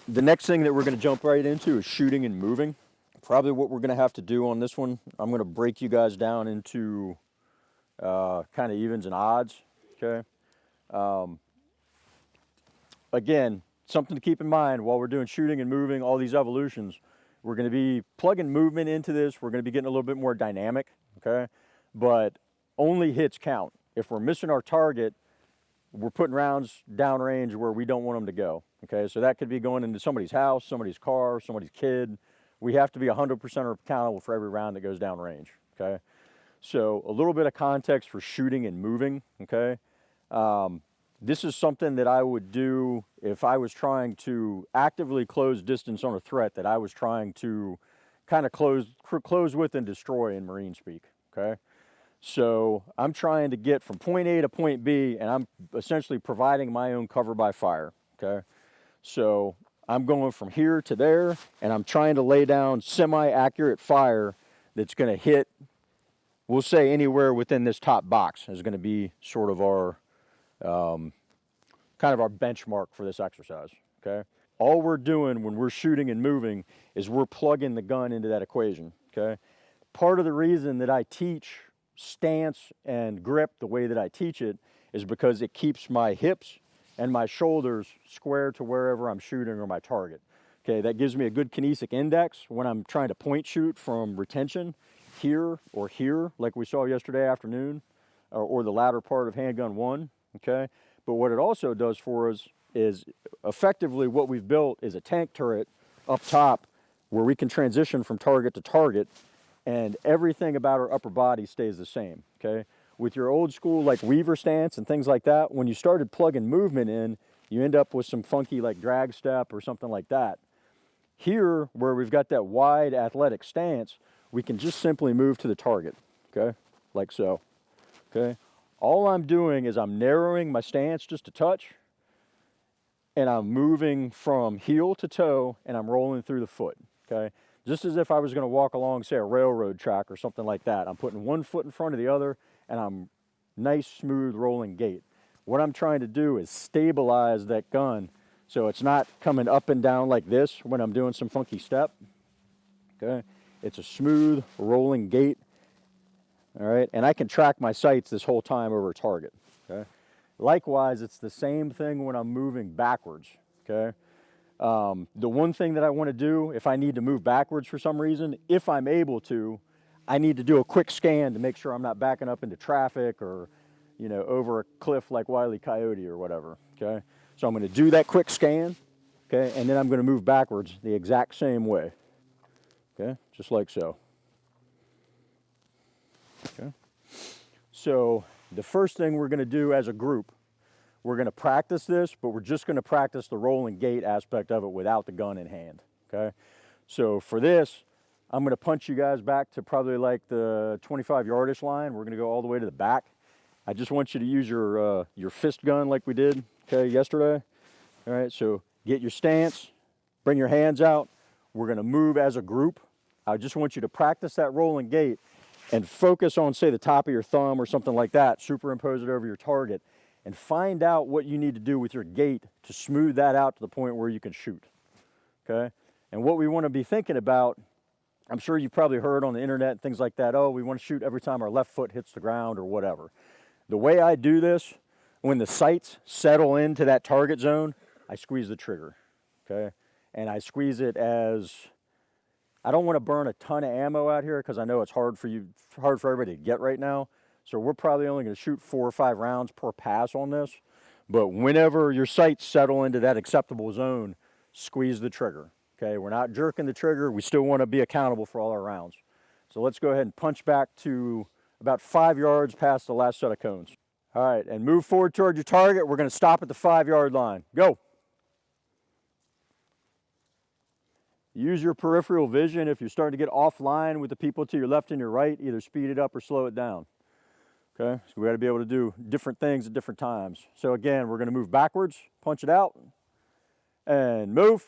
The next thing that we're going to jump right into is shooting and moving. Probably what we're going to have to do on this one, I'm going to break you guys down into kind of evens and odds, okay? Again, something to keep in mind while we're doing shooting and moving, all these evolutions, we're going to be plugging movement into this. We're going to be getting a little bit more dynamic, okay? But only hits count. If we're missing our target, we're putting rounds downrange where we don't want them to go, okay? So that could be going into somebody's house, somebody's car, somebody's kid. We have to be 100% accountable for every round that goes downrange, okay? So a little bit of context for shooting and moving, okay? This is something that I would do if I was trying to actively close distance on a threat that I was trying to kind of close with and destroy in Marine speak, okay? So I'm trying to get from point A to point B, and I'm essentially providing my own cover by fire, okay? So I'm going from here to there, and I'm trying to lay down semi-accurate fire that's going to hit, we'll say anywhere within this top box is going to be sort of our, kind of our benchmark for this exercise, okay? All we're doing when we're shooting and moving is we're plugging the gun into that equation, okay? Part of the reason that I teach stance and grip the way that I teach it is because it keeps my hips and my shoulders square to wherever I'm shooting or my target. Okay, that gives me a good kinesic index when I'm trying to point shoot from retention here or here, like we saw yesterday afternoon, or the latter part of handgun 1, okay? But what it also does for us is effectively what we've built is a tank turret up top where we can transition from target to target, and everything about our upper body stays the same, okay? With your old school like Weaver stance and things like that, when you started plugging movement in, you end up with some funky like drag step or something like that. Here, where we've got that wide athletic stance, we can just simply move to the target, okay? Like so, okay? All I'm doing is I'm narrowing my stance just a touch, and I'm moving from heel to toe, and I'm rolling through the foot, okay? Just as if I was going to walk along, say, a railroad track or something like that. I'm putting one foot in front of the other, and I'm nice, smooth, rolling gait. What I'm trying to do is stabilize that gun so it's not coming up and down like this when I'm doing some funky step, okay? It's a smooth, rolling gait, all right? And I can track my sights this whole time over a target, okay? Likewise, it's the same thing when I'm moving backwards, okay? The one thing that I want to do, if I need to move backwards for some reason, if I'm able to, I need to do a quick scan to make sure I'm not backing up into traffic or, you know, over a cliff like Wile E. Coyote or whatever, okay? So I'm going to do that quick scan, okay, and then I'm going to move backwards the exact same way, okay, just like so, okay? So the first thing we're going to do as a group, we're going to practice this, but we're just going to practice the rolling gait aspect of it without the gun in hand, okay? So for this, I'm going to punch you guys back to probably like the 25-yardish line. We're going to go all the way to the back. I just want you to use your fist gun like we did, okay, yesterday. All right, so get your stance, bring your hands out. We're going to move as a group. I just want you to practice that rolling gait and focus on, say, the top of your thumb or something like that. Superimpose it over your target. And find out what you need to do with your gait to smooth that out to the point where you can shoot, okay? And what we want to be thinking about, I'm sure you've probably heard on the internet and things like that, oh, we want to shoot every time our left foot hits the ground or whatever. The way I do this, when the sights settle into that target zone, I squeeze the trigger, okay? And I squeeze it as, I don't want to burn a ton of ammo out here because I know it's hard for everybody to get right now. So we're probably only going to shoot 4 or 5 rounds per pass on this. But whenever your sights settle into that acceptable zone, squeeze the trigger, okay? We're not jerking the trigger. We still want to be accountable for all our rounds. So let's go ahead and punch back to about 5 yards past the last set of cones. All right, and move forward toward your target. We're going to stop at the 5-yard line. Go. Use your peripheral vision. If you're starting to get offline with the people to your left and your right, either speed it up or slow it down. Okay, so we got to be able to do different things at different times. So again, we're going to move backwards, punch it out, and move.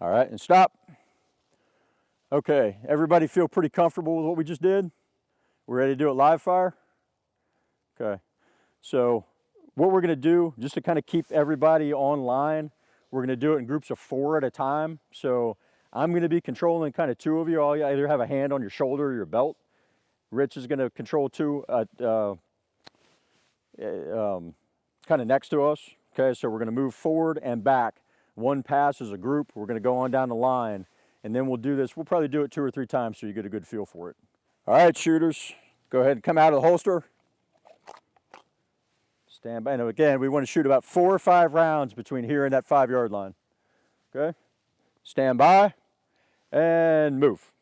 All right, and stop. Okay, everybody feel pretty comfortable with what we just did? We're ready to do it live fire? Okay, So what we're gonna do, just to kind of keep everybody online, we're gonna do it in groups of 4 at a time. So I'm gonna be controlling kind of 2 of you. All you either have a hand on your shoulder or your belt. Rich is gonna control 2 kind of next to us. Okay, so we're gonna move forward and back. 1 pass as a group. We're gonna go on down the line, and then we'll do this. We'll probably do it 2 or 3 times so you get a good feel for it. All right, shooters, go ahead and come out of the holster. Stand by. Now again, we want to shoot about 4 or 5 rounds between here and that 5-yard line. Okay, stand by and move.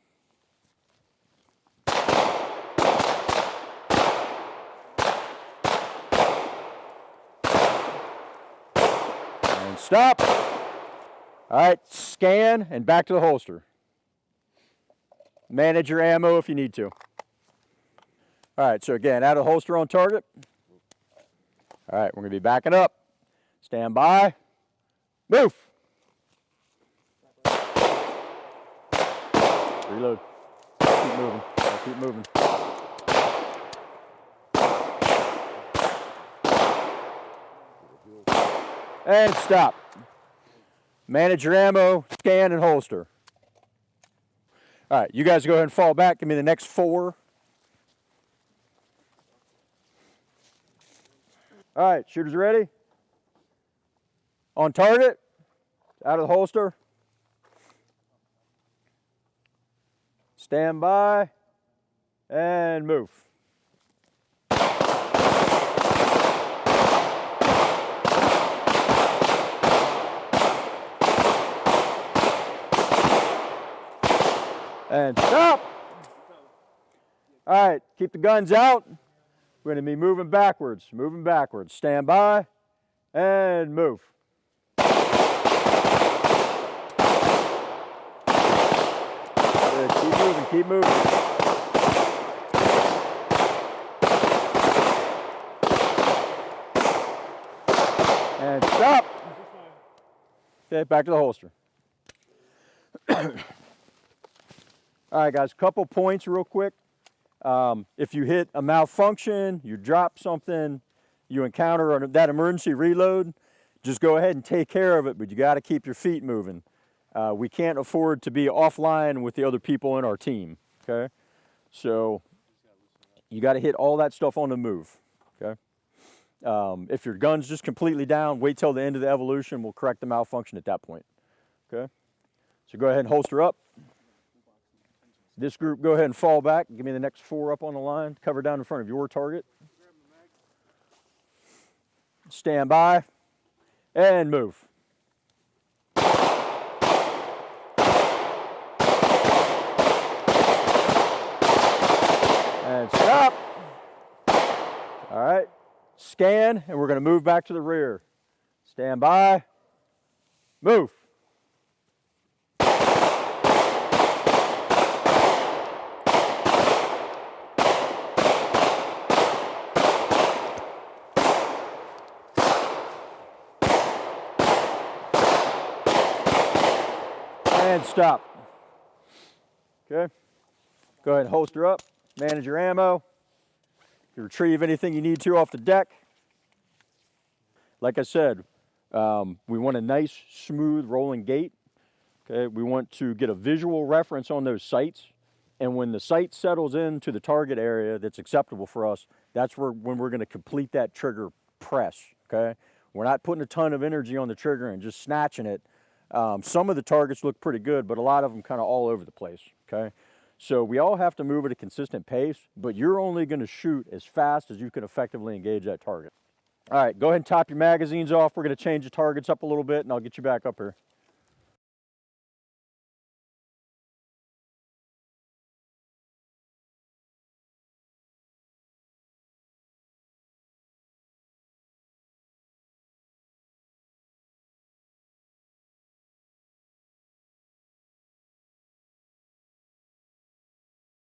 And stop. All right, scan and back to the holster. Manage your ammo if you need to. All right, so again, out of the holster on target. All right, we're gonna be backing up. Stand by, move. Reload, keep moving, keep moving. And stop. Manage your ammo, scan and holster. All right, you guys go ahead and fall back. Give me the next 4. All right, shooters ready? On target, out of the holster. Stand by and move. And stop. All right, keep the guns out. We're going to be moving backwards, Stand by and move. Good. Keep moving, keep moving. And stop. Okay, back to the holster. All right, guys, couple points real quick. If you hit a malfunction, you drop something, you encounter that emergency reload, just go ahead and take care of it, but you got to keep your feet moving. We can't afford to be offline with the other people in our team, okay? So you got to hit all that stuff on the move, okay? If your gun's just completely down, wait till the end of the evolution. We'll correct the malfunction at that point, okay? So go ahead and holster up. This group, go ahead and fall back. Give me the next 4 up on the line. Cover down in front of your target. Stand by and move. And stop. All right. Scan, and we're going to move back to the rear. Stand by. Move. And stop. Okay. Go ahead and holster up. Manage your ammo. You retrieve anything you need to off the deck. Like I said, we want a nice, smooth, rolling gait. Okay. We want to get a visual reference on those sights. And when the sight settles into the target area that's acceptable for us, that's when we're going to complete that trigger press. Okay. We're not putting a ton of energy on the trigger and just snatching it. Some of the targets look pretty good, but a lot of them kind of all over the place, okay? So we all have to move at a consistent pace, but you're only going to shoot as fast as you can effectively engage that target. All right, go ahead and top your magazines off. We're going to change the targets up a little bit, and I'll get you back up here.